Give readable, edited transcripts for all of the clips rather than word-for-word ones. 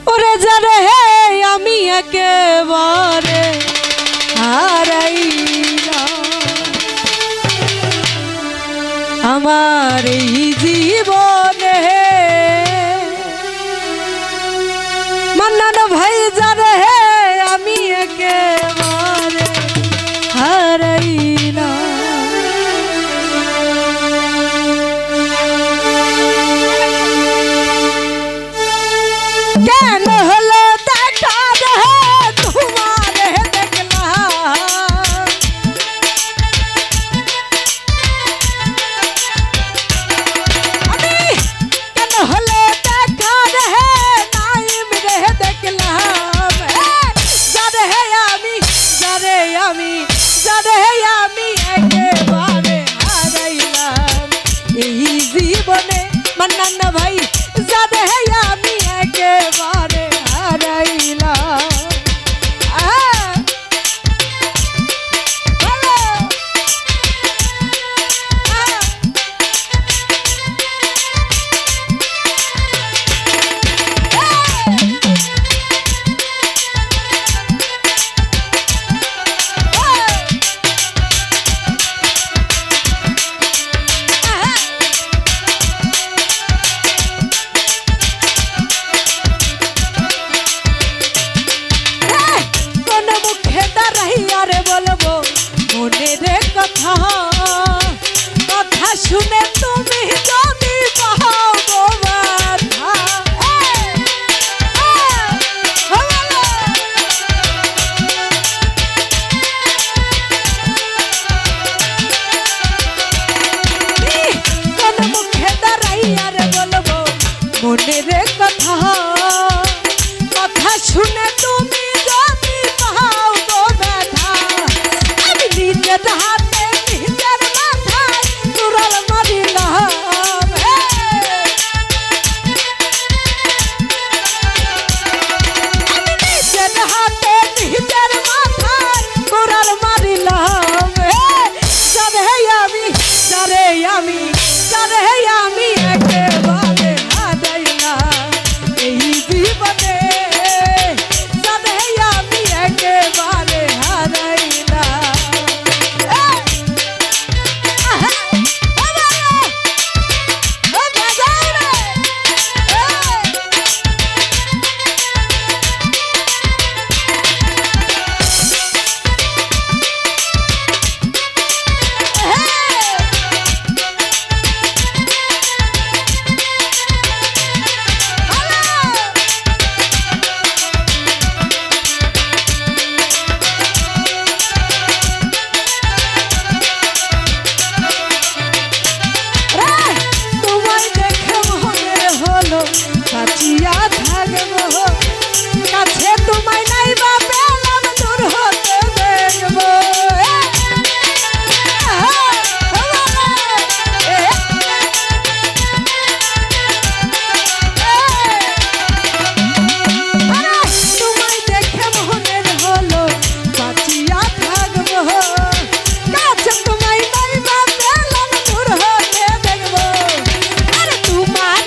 ওরে যারে হে আমি একেবারে হারাইলাম আমার এই জীবনে মান্নান ভাই যারে হে আমি একেবারে হারাইলাম কেন হলো দেখা রে তোমার দেখলাম আমি কেন হলো দেখা রে নাইম রে দেখলাম যারে আমি যারে আমি যারে আমি একেবারে হারাইলাম এই জীবনে মান্নান ভাই যারে আমি একেবারে হারাইলাম বলবো মনের কথা কথা শুনে তুমি যদি পাও গো ব্যথা কোন মুখে দাঁড়াইয়া রে বলবো মনের কথা কথা শুনে তুমি যদি পাও গো ব্যথা আমি নিজের হাতে নিজের মাথায় চূড়াল মারিলাম আমি নিজের হাতে নিজের মাথায় চূড়াল মারিলাম যারে আমি একেবারে হারাইলাম এই জীবনে যারে আমি একেবারে হারাইলাম কাছিয়া থাকবো কাছে তোমায় নাই বা পেলাম দূর হতে দেখবো তোমায় দেখে মনের হলো কাছিয়া থাকবো কাছে তোমায় নাই বা পেলাম দূর হতে দেখবো আরে তোমার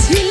ছিল